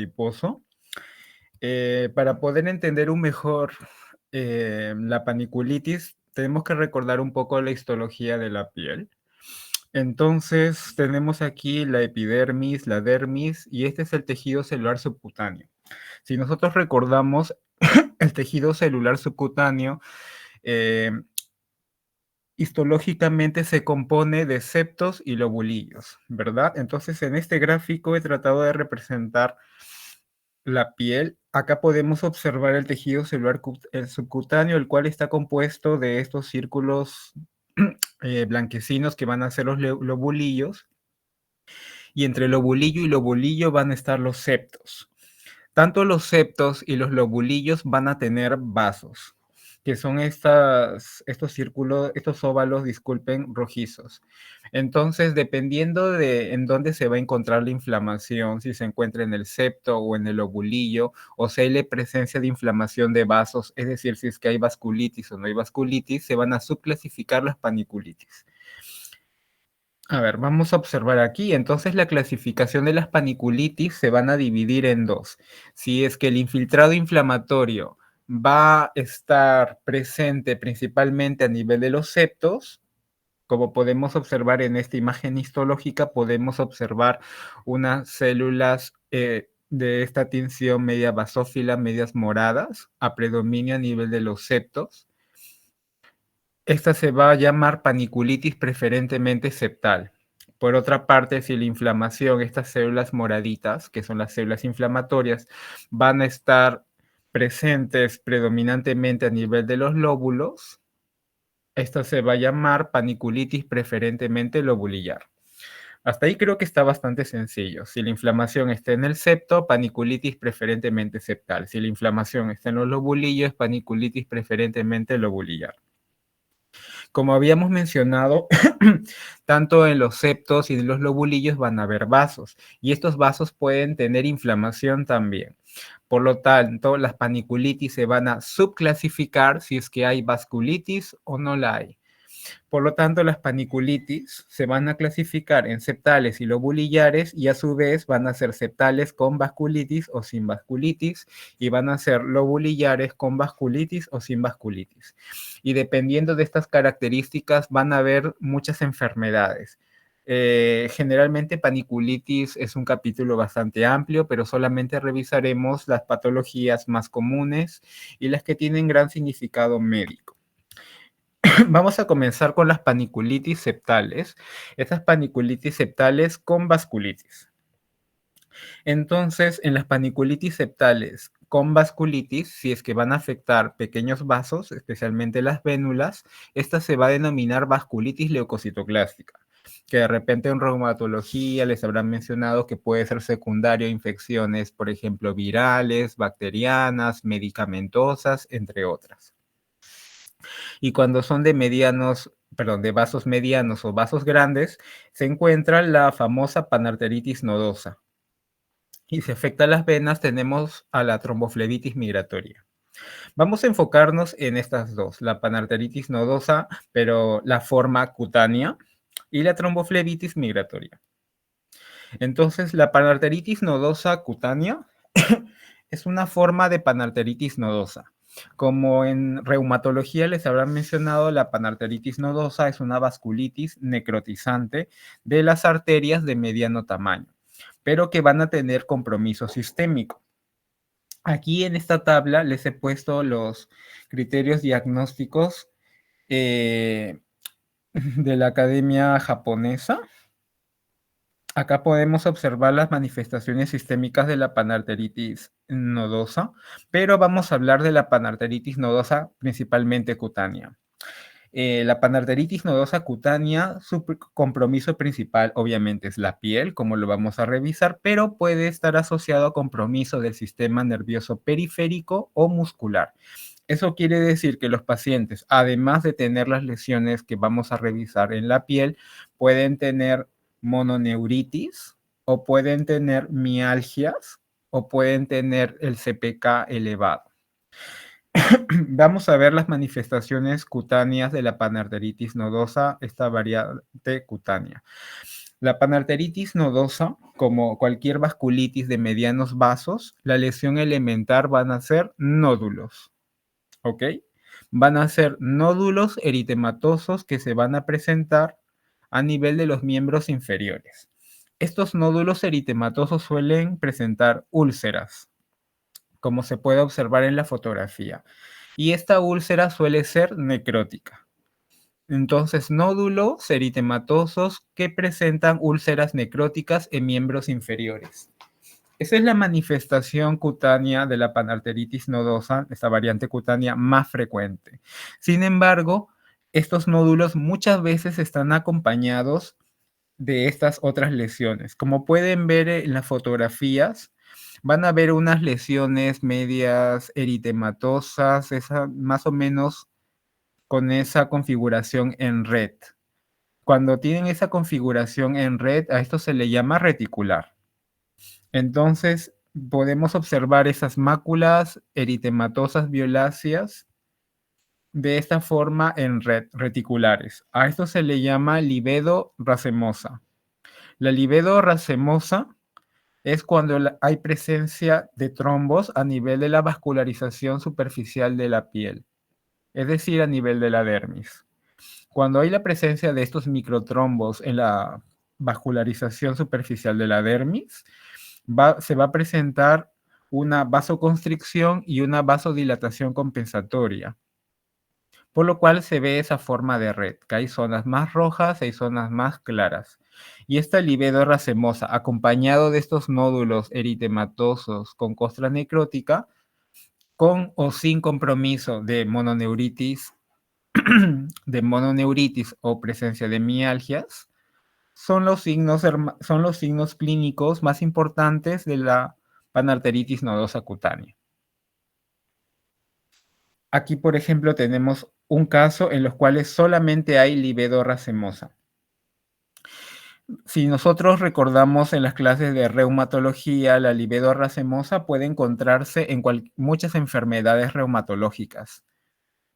adiposo. Para poder entender un mejor la paniculitis, tenemos que recordar un poco la histología de la piel. Entonces, tenemos aquí la epidermis, la dermis, y este es el tejido celular subcutáneo. Si nosotros recordamos, el tejido celular subcutáneo eh, histológicamente se compone de septos y lobulillos, ¿verdad? Entonces, en este gráfico he tratado de representar la piel. Acá podemos observar el tejido celular subcutáneo, el cual está compuesto de estos círculos blanquecinos que van a ser los lobulillos, y entre lobulillo y lobulillo van a estar los septos. Tanto los septos y los lobulillos van a tener vasos, que son estos círculos, estos óvalos, disculpen, rojizos. Entonces, dependiendo de en dónde se va a encontrar la inflamación, si se encuentra en el septo o en el lobulillo, o si hay la presencia de inflamación de vasos, es decir, si es que hay vasculitis o no hay vasculitis, se van a subclasificar las paniculitis. A ver, vamos a observar aquí. Entonces, la clasificación de las paniculitis se van a dividir en dos. Si es que el infiltrado inflamatorio va a estar presente principalmente a nivel de los septos, como podemos observar en esta imagen histológica, podemos observar unas células de esta tinción media basófila, medias moradas, a predominio a nivel de los septos. Esta se va a llamar paniculitis preferentemente septal. Por otra parte, si la inflamación, estas células moraditas, que son las células inflamatorias, van a estar presentes predominantemente a nivel de los lóbulos, esta se va a llamar paniculitis preferentemente lobulillar. Hasta ahí creo que está bastante sencillo. Si la inflamación está en el septo, paniculitis preferentemente septal. Si la inflamación está en los lobulillos, paniculitis preferentemente lobulillar. Como habíamos mencionado, tanto en los septos y en los lobulillos van a haber vasos, y estos vasos pueden tener inflamación también. Por lo tanto, las paniculitis se van a subclasificar si es que hay vasculitis o no la hay. Por lo tanto, las paniculitis se van a clasificar en septales y lobulillares, y a su vez van a ser septales con vasculitis o sin vasculitis, y van a ser lobulillares con vasculitis o sin vasculitis. Y dependiendo de estas características van a haber muchas enfermedades. Generalmente paniculitis es un capítulo bastante amplio, pero solamente revisaremos las patologías más comunes y las que tienen gran significado médico. Vamos a comenzar con las paniculitis septales. Estas paniculitis septales con vasculitis. Entonces, en las paniculitis septales con vasculitis, si es que van a afectar pequeños vasos, especialmente las vénulas, esta se va a denominar vasculitis leucocitoclástica, que de repente en reumatología les habrán mencionado que puede ser secundario a infecciones, por ejemplo, virales, bacterianas, medicamentosas, entre otras. Y cuando son de de vasos medianos o vasos grandes, se encuentra la famosa panarteritis nodosa. Y si afecta las venas, tenemos a la tromboflebitis migratoria. Vamos a enfocarnos en estas dos, la panarteritis nodosa, pero la forma cutánea, y la tromboflebitis migratoria. Entonces, la panarteritis nodosa cutánea es una forma de panarteritis nodosa. Como en reumatología les habrán mencionado, la panarteritis nodosa es una vasculitis necrotizante de las arterias de mediano tamaño, pero que van a tener compromiso sistémico. Aquí en esta tabla les he puesto los criterios diagnósticos de la Academia Japonesa. Acá podemos observar las manifestaciones sistémicas de la panarteritis nodosa, pero vamos a hablar de la panarteritis nodosa principalmente cutánea. La panarteritis nodosa cutánea, su compromiso principal obviamente es la piel, como lo vamos a revisar, pero puede estar asociado a compromiso del sistema nervioso periférico o muscular. Eso quiere decir que los pacientes, además de tener las lesiones que vamos a revisar en la piel, pueden tener mononeuritis o pueden tener mialgias o pueden tener el CPK elevado. Vamos a ver las manifestaciones cutáneas de la panarteritis nodosa, esta variante cutánea. La panarteritis nodosa, como cualquier vasculitis de medianos vasos, la lesión elemental van a ser nódulos, ¿ok? Van a ser nódulos eritematosos que se van a presentar a nivel de los miembros inferiores. Estos nódulos eritematosos suelen presentar úlceras, como se puede observar en la fotografía, y esta úlcera suele ser necrótica. Entonces, nódulos eritematosos que presentan úlceras necróticas en miembros inferiores. Esa es la manifestación cutánea de la panarteritis nodosa, esta variante cutánea más frecuente. Sin embargo, estos nódulos muchas veces están acompañados de estas otras lesiones. Como pueden ver en las fotografías, van a ver unas lesiones medias eritematosas, más o menos con esa configuración en red. Cuando tienen esa configuración en red, a esto se le llama reticular. Entonces, podemos observar esas máculas eritematosas violáceas de esta forma en red, reticulares. A esto se le llama livedo racemosa. La livedo racemosa es cuando hay presencia de trombos a nivel de la vascularización superficial de la piel, es decir, a nivel de la dermis. Cuando hay la presencia de estos microtrombos en la vascularización superficial de la dermis, se va a presentar una vasoconstricción y una vasodilatación compensatoria, por lo cual se ve esa forma de red, que hay zonas más rojas y hay zonas más claras. Y esta livedo racemosa, acompañado de estos nódulos eritematosos con costra necrótica, con o sin compromiso de mononeuritis, o presencia de mialgias, son los signos clínicos más importantes de la panarteritis nodosa cutánea. Aquí, por ejemplo, tenemos un caso en los cuales solamente hay livedo racemosa. Si nosotros recordamos en las clases de reumatología, la livedo racemosa puede encontrarse en muchas enfermedades reumatológicas.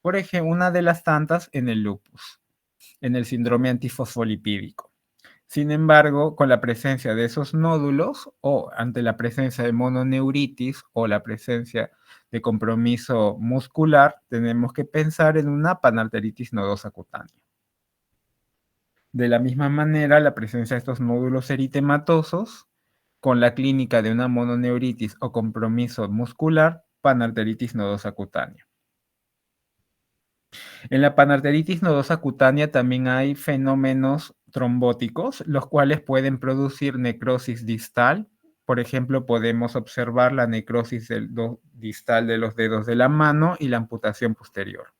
Por ejemplo, una de las tantas en el lupus, en el síndrome antifosfolipídico. Sin embargo, con la presencia de esos nódulos o ante la presencia de mononeuritis o la presencia de compromiso muscular, tenemos que pensar en una panarteritis nodosa cutánea. De la misma manera, la presencia de estos nódulos eritematosos con la clínica de una mononeuritis o compromiso muscular, panarteritis nodosa cutánea. En la panarteritis nodosa cutánea también hay fenómenos trombóticos, los cuales pueden producir necrosis distal. Por ejemplo, podemos observar la necrosis distal de los dedos de la mano y la amputación posterior.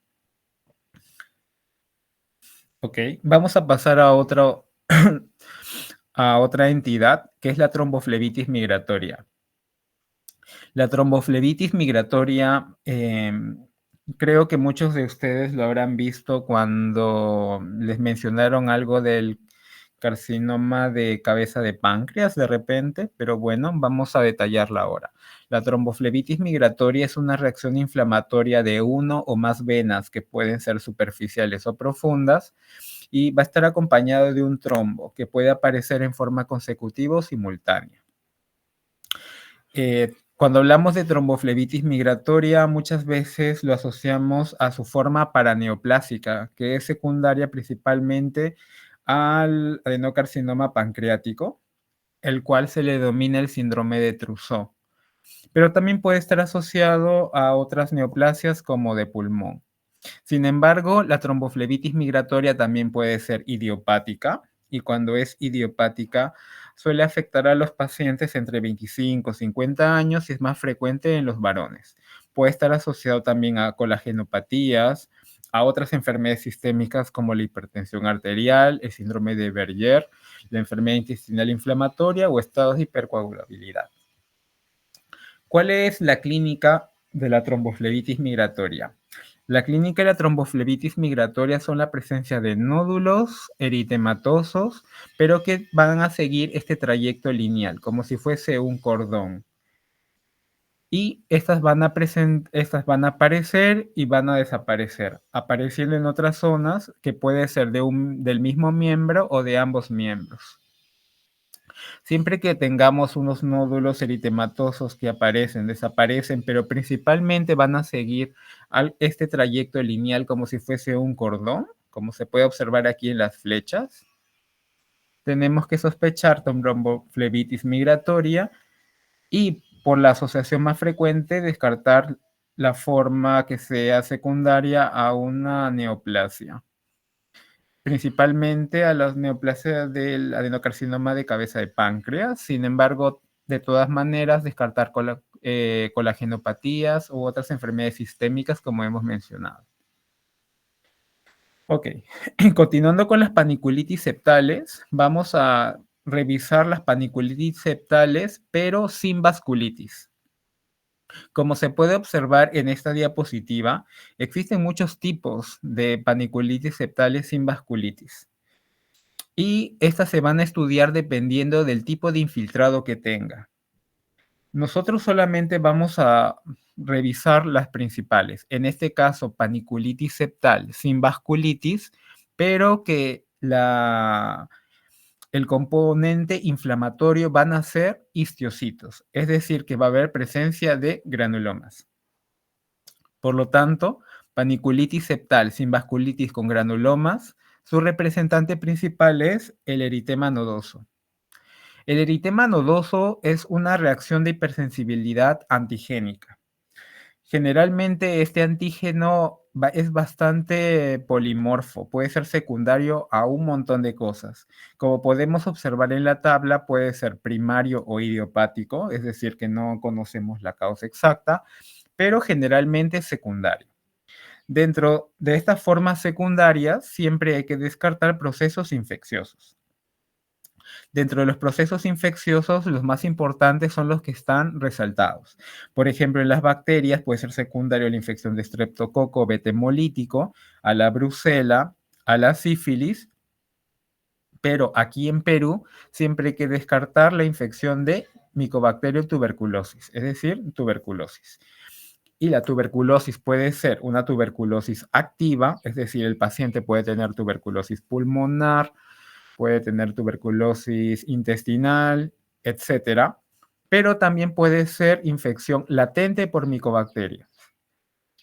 Ok, vamos a pasar a otra entidad, que es la tromboflebitis migratoria. La tromboflebitis migratoria, creo que muchos de ustedes lo habrán visto cuando les mencionaron algo del carcinoma de cabeza de páncreas de repente, pero bueno, vamos a detallarla ahora. La tromboflebitis migratoria es una reacción inflamatoria de uno o más venas que pueden ser superficiales o profundas y va a estar acompañado de un trombo que puede aparecer en forma consecutiva o simultánea. Cuando hablamos de tromboflebitis migratoria, muchas veces lo asociamos a su forma paraneoplásica, que es secundaria principalmente al adenocarcinoma pancreático, el cual se le denomina el síndrome de Trousseau. Pero también puede estar asociado a otras neoplasias como de pulmón. Sin embargo, la tromboflebitis migratoria también puede ser idiopática y cuando es idiopática suele afectar a los pacientes entre 25 y 50 años y es más frecuente en los varones. Puede estar asociado también a colagenopatías, a otras enfermedades sistémicas como la hipertensión arterial, el síndrome de Berger, la enfermedad intestinal inflamatoria o estados de hipercoagulabilidad. ¿Cuál es la clínica de la tromboflebitis migratoria? La clínica de la tromboflebitis migratoria son la presencia de nódulos eritematosos, pero que van a seguir este trayecto lineal, como si fuese un cordón. Y estas van a aparecer y van a desaparecer, apareciendo en otras zonas que puede ser del mismo miembro o de ambos miembros. Siempre que tengamos unos nódulos eritematosos que aparecen, desaparecen, pero principalmente van a seguir este trayecto lineal como si fuese un cordón, como se puede observar aquí en las flechas, tenemos que sospechar tromboflebitis migratoria y por la asociación más frecuente descartar la forma que sea secundaria a una neoplasia, principalmente a las neoplasias del adenocarcinoma de cabeza de páncreas. Sin embargo, de todas maneras, descartar colagenopatías u otras enfermedades sistémicas como hemos mencionado. Ok, continuando con las paniculitis septales, vamos a revisar las paniculitis septales, pero sin vasculitis. Como se puede observar en esta diapositiva, existen muchos tipos de paniculitis septales sin vasculitis. Y estas se van a estudiar dependiendo del tipo de infiltrado que tenga. Nosotros solamente vamos a revisar las principales. En este caso, paniculitis septal sin vasculitis, pero que el componente inflamatorio van a ser histiocitos, es decir, que va a haber presencia de granulomas. Por lo tanto, paniculitis septal sin vasculitis con granulomas, su representante principal es el eritema nodoso. El eritema nodoso es una reacción de hipersensibilidad antigénica. Generalmente este antígeno es bastante polimorfo, puede ser secundario a un montón de cosas. Como podemos observar en la tabla, puede ser primario o idiopático, es decir, que no conocemos la causa exacta, pero generalmente es secundario. Dentro de estas formas secundarias, siempre hay que descartar procesos infecciosos. Dentro de los procesos infecciosos, los más importantes son los que están resaltados. Por ejemplo, en las bacterias puede ser secundario a la infección de estreptococo beta hemolítico, a la brucela, a la sífilis, pero aquí en Perú siempre hay que descartar la infección de Mycobacterium tuberculosis, es decir, tuberculosis. Y la tuberculosis puede ser una tuberculosis activa, es decir, el paciente puede tener tuberculosis pulmonar, puede tener tuberculosis intestinal, etcétera, pero también puede ser infección latente por micobacterias.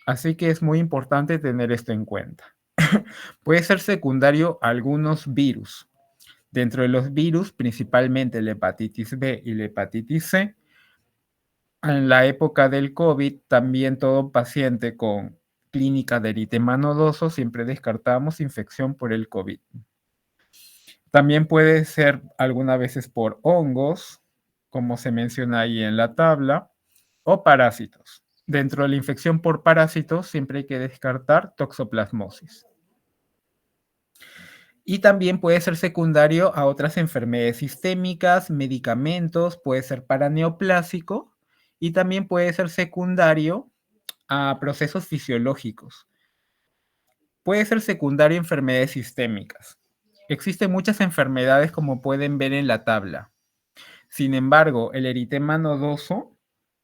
Así que es muy importante tener esto en cuenta. Puede ser secundario a algunos virus. Dentro de los virus, principalmente la hepatitis B y la hepatitis C. En la época del COVID, también todo paciente con clínica de eritema nodoso, siempre descartamos infección por el COVID. También puede ser algunas veces por hongos, como se menciona ahí en la tabla, o parásitos. Dentro de la infección por parásitos siempre hay que descartar toxoplasmosis. Y también puede ser secundario a otras enfermedades sistémicas, medicamentos, puede ser paraneoplásico y también puede ser secundario a procesos fisiológicos. Puede ser secundario a enfermedades sistémicas. Existen muchas enfermedades como pueden ver en la tabla. Sin embargo, el eritema nodoso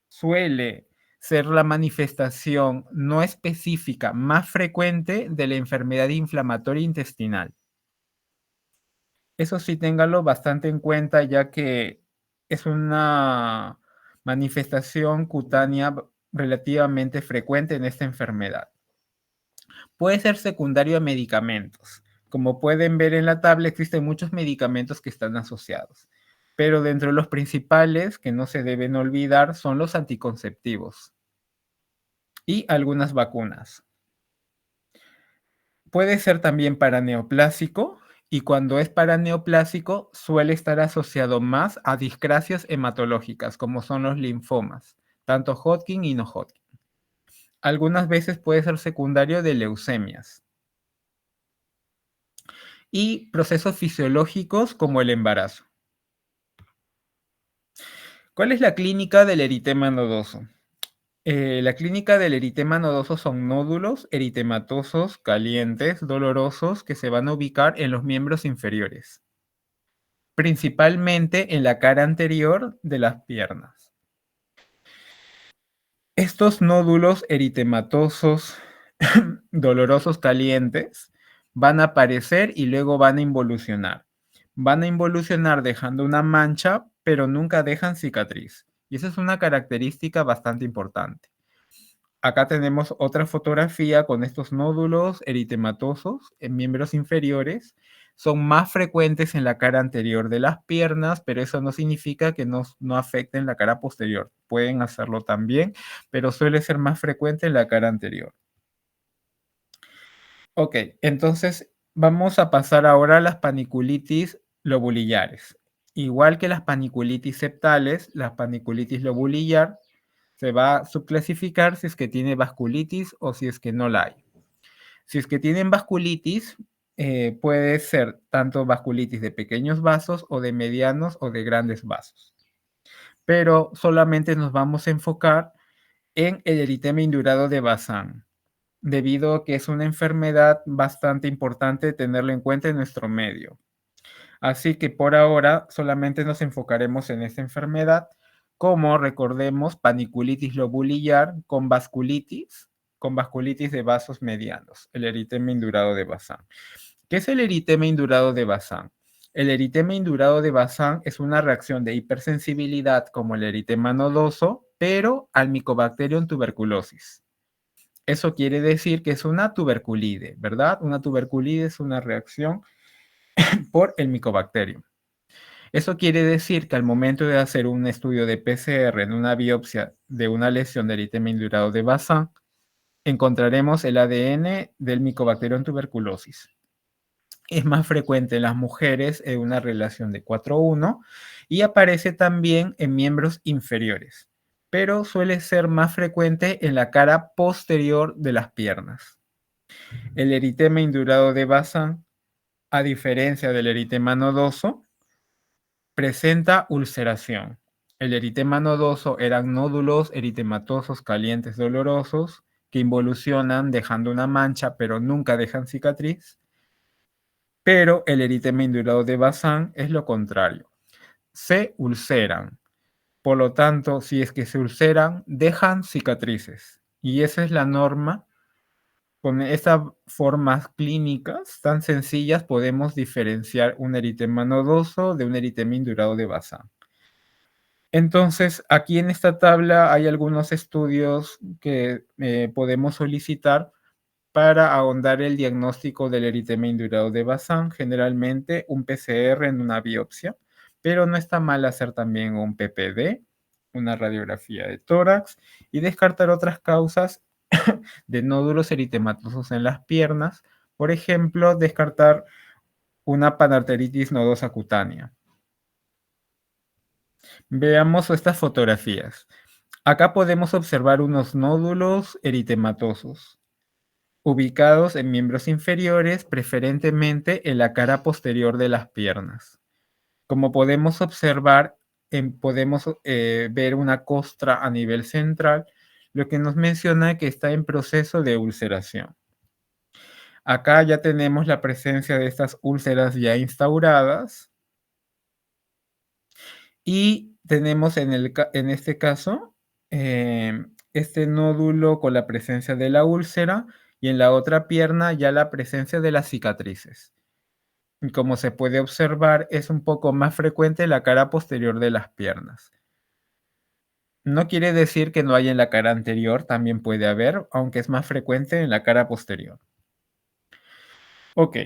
suele ser la manifestación no específica más frecuente de la enfermedad inflamatoria intestinal. Eso sí, téngalo bastante en cuenta, ya que es una manifestación cutánea relativamente frecuente en esta enfermedad. Puede ser secundario a medicamentos. Como pueden ver en la tabla, existen muchos medicamentos que están asociados, pero dentro de los principales que no se deben olvidar son los anticonceptivos y algunas vacunas. Puede ser también paraneoplásico y cuando es paraneoplásico suele estar asociado más a discrasias hematológicas como son los linfomas, tanto Hodgkin y no Hodgkin. Algunas veces puede ser secundario de leucemias. Y procesos fisiológicos como el embarazo. ¿Cuál es la clínica del eritema nodoso? La clínica del eritema nodoso son nódulos eritematosos, calientes, dolorosos, que se van a ubicar en los miembros inferiores, principalmente en la cara anterior de las piernas. Estos nódulos eritematosos, dolorosos, calientes, van a aparecer y luego van a involucionar. Van a involucionar dejando una mancha, pero nunca dejan cicatriz. Y esa es una característica bastante importante. Acá tenemos otra fotografía con estos nódulos eritematosos en miembros inferiores. Son más frecuentes en la cara anterior de las piernas, pero eso no significa que no afecten la cara posterior. Pueden hacerlo también, pero suele ser más frecuente en la cara anterior. Ok, entonces vamos a pasar ahora a las paniculitis lobulillares. Igual que las paniculitis septales, la paniculitis lobulillar se va a subclasificar si es que tiene vasculitis o si es que no la hay. Si es que tienen vasculitis, puede ser tanto vasculitis de pequeños vasos o de medianos o de grandes vasos. Pero solamente nos vamos a enfocar en el eritema indurado de Bazán, debido a que es una enfermedad bastante importante tenerlo en cuenta en nuestro medio. Así que por ahora solamente nos enfocaremos en esta enfermedad, como recordemos paniculitis lobulillar con vasculitis de vasos medianos, el eritema indurado de Bazán. ¿Qué es el eritema indurado de Bazán? El eritema indurado de Bazán es una reacción de hipersensibilidad como el eritema nodoso, pero al Mycobacterium tuberculosis. Eso quiere decir que es una tuberculide, ¿verdad? Una tuberculide es una reacción por el Mycobacterium. Eso quiere decir que al momento de hacer un estudio de PCR en una biopsia de una lesión de eritema indurado de Bazán, encontraremos el ADN del Mycobacterium tuberculosis. Es más frecuente en las mujeres en una relación de 4:1 y aparece también en miembros inferiores, pero suele ser más frecuente en la cara posterior de las piernas. El eritema indurado de Bazán, a diferencia del eritema nodoso, presenta ulceración. El eritema nodoso eran nódulos eritematosos calientes dolorosos que involucionan dejando una mancha pero nunca dejan cicatriz. Pero el eritema indurado de Bazán es lo contrario. Se ulceran. Por lo tanto, si es que se ulceran, dejan cicatrices. Y esa es la norma. Con estas formas clínicas tan sencillas podemos diferenciar un eritema nodoso de un eritema indurado de Bazán. Entonces, aquí en esta tabla hay algunos estudios que podemos solicitar para ahondar el diagnóstico del eritema indurado de Bazán, generalmente un PCR en una biopsia, pero no está mal hacer también un PPD, una radiografía de tórax y descartar otras causas de nódulos eritematosos en las piernas, por ejemplo, descartar una panarteritis nodosa cutánea. Veamos estas fotografías. Acá podemos observar unos nódulos eritematosos ubicados en miembros inferiores, preferentemente en la cara posterior de las piernas. Como podemos observar, podemos ver una costra a nivel central, lo que nos menciona que está en proceso de ulceración. Acá ya tenemos la presencia de estas úlceras ya instauradas y tenemos en este caso este nódulo con la presencia de la úlcera y en la otra pierna ya la presencia de las cicatrices. Y como se puede observar, es un poco más frecuente en la cara posterior de las piernas. No quiere decir que no haya en la cara anterior, también puede haber, aunque es más frecuente en la cara posterior. Ok,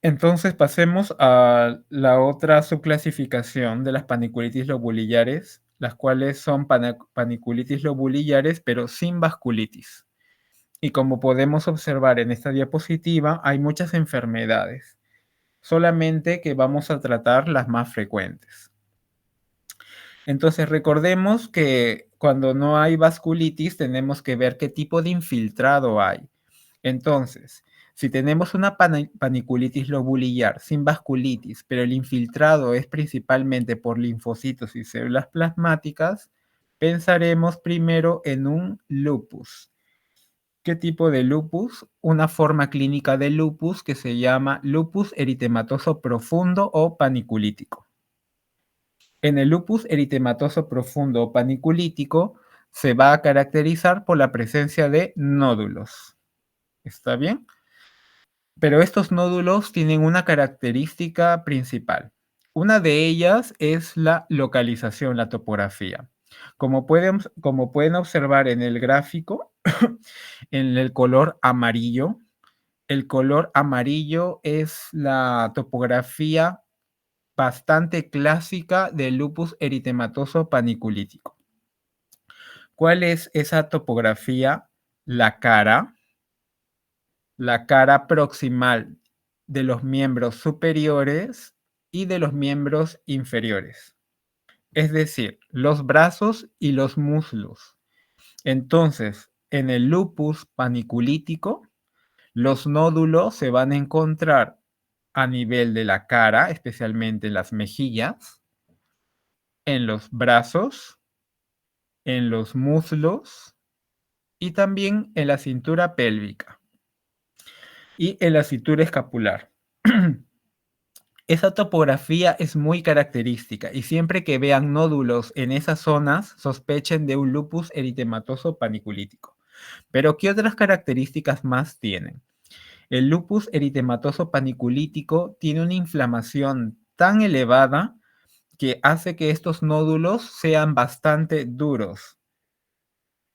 entonces pasemos a la otra subclasificación de las paniculitis lobulillares, las cuales son paniculitis lobulillares, pero sin vasculitis. Y como podemos observar en esta diapositiva, hay muchas enfermedades, solamente que vamos a tratar las más frecuentes. Entonces recordemos que cuando no hay vasculitis tenemos que ver qué tipo de infiltrado hay. Entonces, si tenemos una paniculitis lobulillar sin vasculitis, pero el infiltrado es principalmente por linfocitos y células plasmáticas, pensaremos primero en un lupus. ¿Qué tipo de lupus? Una forma clínica de lupus que se llama lupus eritematoso profundo o paniculítico. En el lupus eritematoso profundo o paniculítico se va a caracterizar por la presencia de nódulos. ¿Está bien? Pero estos nódulos tienen una característica principal. Una de ellas es la localización, la topografía. Como pueden observar en el gráfico, en el color amarillo es la topografía bastante clásica del lupus eritematoso paniculítico. ¿Cuál es esa topografía? La cara proximal de los miembros superiores y de los miembros inferiores, es decir, los brazos y los muslos. Entonces, en el lupus paniculítico, los nódulos se van a encontrar a nivel de la cara, especialmente en las mejillas, en los brazos, en los muslos y también en la cintura pélvica y en la cintura escapular. Esa topografía es muy característica y siempre que vean nódulos en esas zonas, sospechen de un lupus eritematoso paniculítico. Pero, ¿qué otras características más tienen? El lupus eritematoso paniculítico tiene una inflamación tan elevada que hace que estos nódulos sean bastante duros.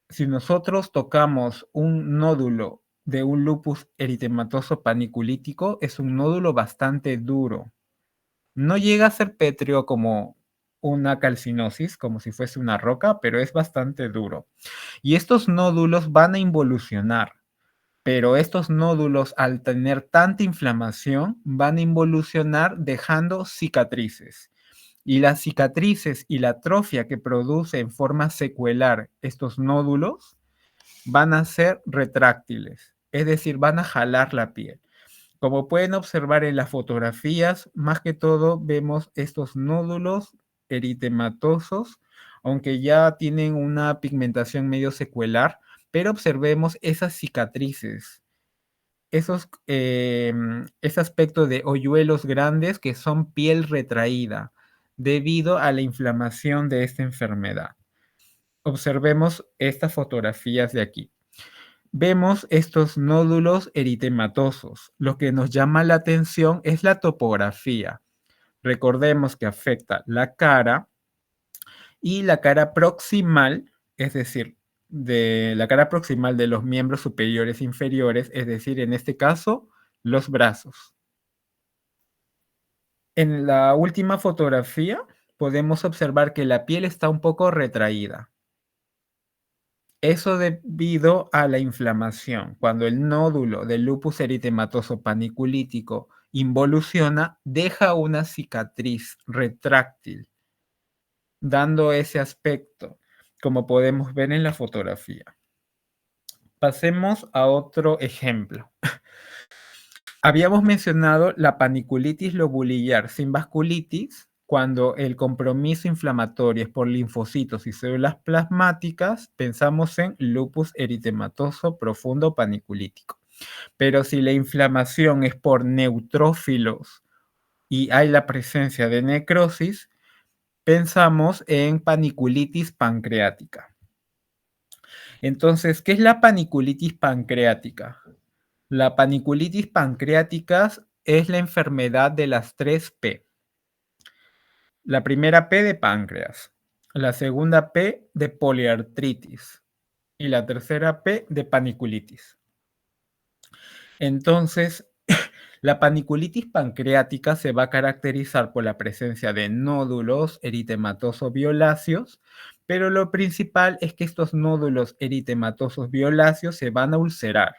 Si nosotros tocamos un nódulo de un lupus eritematoso paniculítico, es un nódulo bastante duro. No llega a ser pétreo como una calcinosis, como si fuese una roca, pero es bastante duro. Y estos nódulos van a involucionar, pero estos nódulos, al tener tanta inflamación, van a involucionar dejando cicatrices. Y las cicatrices y la atrofia que produce en forma secuelar estos nódulos van a ser retráctiles, es decir, van a jalar la piel. Como pueden observar en las fotografías, más que todo vemos estos nódulos eritematosos, aunque ya tienen una pigmentación medio secuelar, pero observemos esas cicatrices, ese aspecto de hoyuelos grandes que son piel retraída debido a la inflamación de esta enfermedad. Observemos estas fotografías de aquí. Vemos estos nódulos eritematosos. Lo que nos llama la atención es la topografía. Recordemos que afecta la cara y la cara proximal, es decir, de la cara proximal de los miembros superiores e inferiores, es decir, en este caso, los brazos. En la última fotografía podemos observar que la piel está un poco retraída. Eso debido a la inflamación. Cuando el nódulo del lupus eritematoso paniculítico involuciona, deja una cicatriz retráctil, dando ese aspecto, como podemos ver en la fotografía. Pasemos a otro ejemplo. Habíamos mencionado la paniculitis lobulillar sin vasculitis, cuando el compromiso inflamatorio es por linfocitos y células plasmáticas, pensamos en lupus eritematoso profundo paniculítico. Pero si la inflamación es por neutrófilos y hay la presencia de necrosis, pensamos en paniculitis pancreática. Entonces, ¿qué es la paniculitis pancreática? La paniculitis pancreática es la enfermedad de las 3 P. La primera P de páncreas, la segunda P de poliartritis y la tercera P de paniculitis. Entonces, la paniculitis pancreática se va a caracterizar por la presencia de nódulos eritematosos violáceos, pero lo principal es que estos nódulos eritematosos violáceos se van a ulcerar.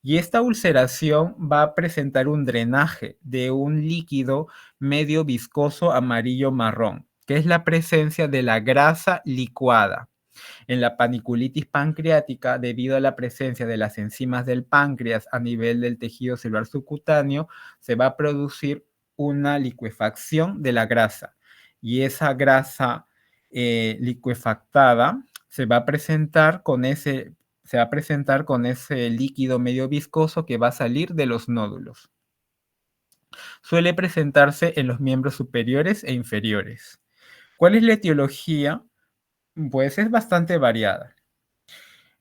Y esta ulceración va a presentar un drenaje de un líquido medio viscoso amarillo marrón, que es la presencia de la grasa licuada. En la paniculitis pancreática, debido a la presencia de las enzimas del páncreas a nivel del tejido celular subcutáneo, se va a producir una licuefacción de la grasa. Y esa grasa licuefactada se va a presentar con ese líquido medio viscoso que va a salir de los nódulos. Suele presentarse en los miembros superiores e inferiores. ¿Cuál es la etiología? Pues es bastante variada.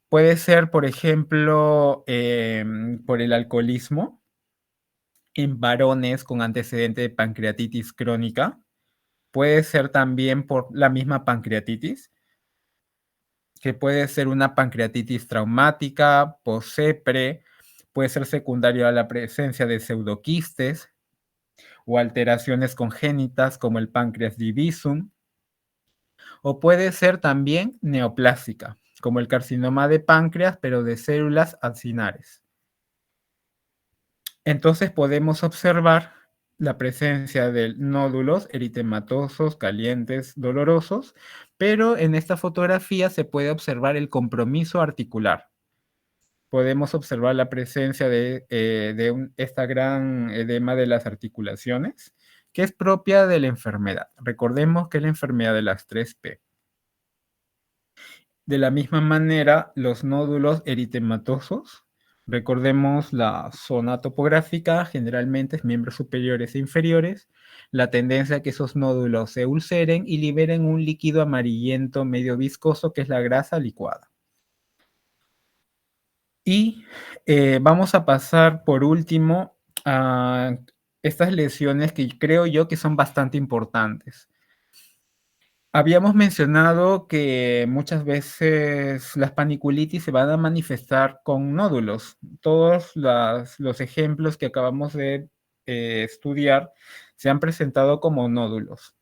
Puede ser, por ejemplo, por el alcoholismo, en varones con antecedente de pancreatitis crónica. Puede ser también por la misma pancreatitis, que puede ser una pancreatitis traumática, posepre, puede ser secundario a la presencia de pseudoquistes o alteraciones congénitas como el páncreas divisum, o puede ser también neoplásica, como el carcinoma de páncreas, pero de células acinares. Entonces podemos observar la presencia de nódulos eritematosos, calientes, dolorosos, pero en esta fotografía se puede observar el compromiso articular. Podemos observar la presencia de esta gran edema de las articulaciones, que es propia de la enfermedad. Recordemos que es la enfermedad de las 3P. De la misma manera, los nódulos eritematosos, recordemos la zona topográfica, generalmente es miembros superiores e inferiores, la tendencia a que esos nódulos se ulceren y liberen un líquido amarillento medio viscoso que es la grasa licuada. Y vamos a pasar por último a estas lesiones que creo yo que son bastante importantes. Habíamos mencionado que muchas veces las paniculitis se van a manifestar con nódulos. Todos los ejemplos que acabamos de estudiar se han presentado como nódulos.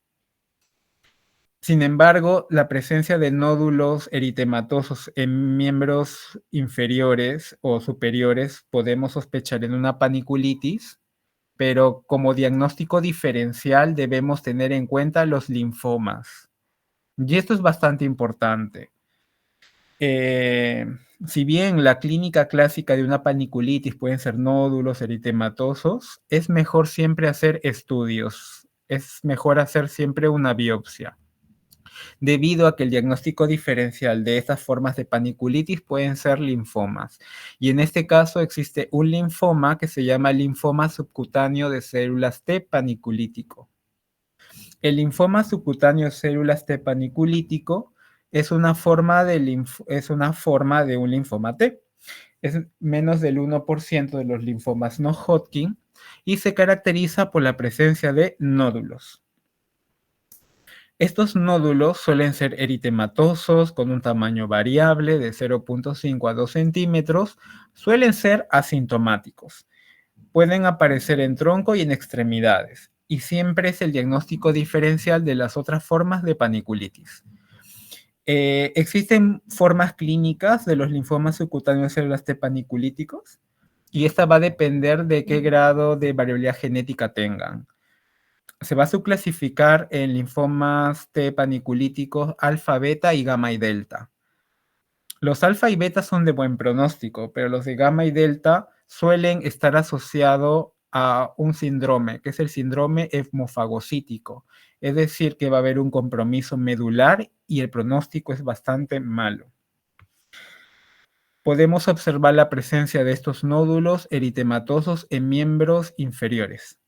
Sin embargo, la presencia de nódulos eritematosos en miembros inferiores o superiores podemos sospechar en una paniculitis, pero como diagnóstico diferencial debemos tener en cuenta los linfomas. Y esto es bastante importante. Si bien la clínica clásica de una paniculitis pueden ser nódulos eritematosos, es mejor siempre hacer estudios, es mejor hacer siempre una biopsia, debido a que el diagnóstico diferencial de estas formas de paniculitis pueden ser linfomas. Y en este caso existe un linfoma que se llama linfoma subcutáneo de células T paniculítico. El linfoma subcutáneo de células T paniculítico es una forma de un linfoma T. Es menos del 1% de los linfomas no Hodgkin y se caracteriza por la presencia de nódulos. Estos nódulos suelen ser eritematosos con un tamaño variable de 0.5 a 2 centímetros, suelen ser asintomáticos. Pueden aparecer en tronco y en extremidades, y siempre es el diagnóstico diferencial de las otras formas de paniculitis. Existen formas clínicas de los linfomas subcutáneos de células T paniculíticos, y esta va a depender de qué grado de variabilidad genética tengan. Se va a subclasificar en linfomas T paniculíticos alfa, beta y gamma y delta. Los alfa y beta son de buen pronóstico, pero los de gamma y delta suelen estar asociados a un síndrome, que es el síndrome hemofagocítico. Es decir, que va a haber un compromiso medular y el pronóstico es bastante malo. Podemos observar la presencia de estos nódulos eritematosos en miembros inferiores.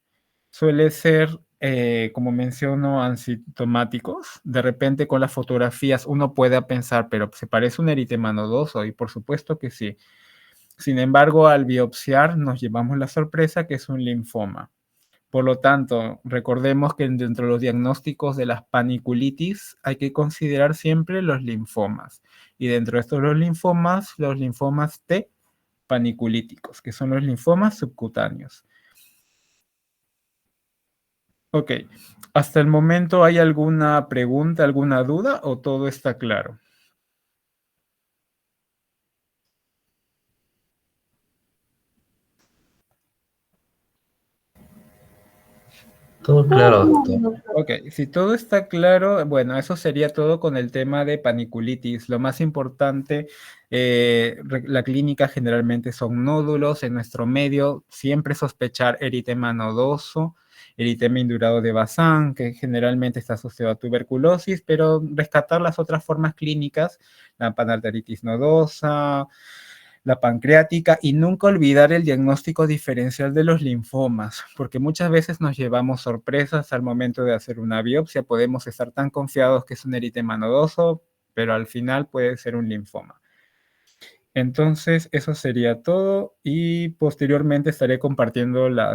Suele ser, como menciono, asintomáticos. De repente con las fotografías uno puede pensar, pero se parece un eritema nodoso, y por supuesto que sí. Sin embargo, al biopsiar nos llevamos la sorpresa que es un linfoma. Por lo tanto, recordemos que dentro de los diagnósticos de las paniculitis hay que considerar siempre los linfomas. Y dentro de estos los linfomas T paniculíticos, que son los linfomas subcutáneos. Ok, ¿hasta el momento hay alguna pregunta, alguna duda o todo está claro? Todo claro, doctor. Ok, si todo está claro, bueno, eso sería todo con el tema de paniculitis. Lo más importante, la clínica generalmente son nódulos. En nuestro medio, siempre sospechar eritema nodoso, eritema indurado de Bazán, que generalmente está asociado a tuberculosis, pero rescatar las otras formas clínicas, la panarteritis nodosa, la pancreática, y nunca olvidar el diagnóstico diferencial de los linfomas, porque muchas veces nos llevamos sorpresas al momento de hacer una biopsia. Podemos estar tan confiados que es un eritema nodoso, pero al final puede ser un linfoma. Entonces, eso sería todo y posteriormente estaré compartiendo las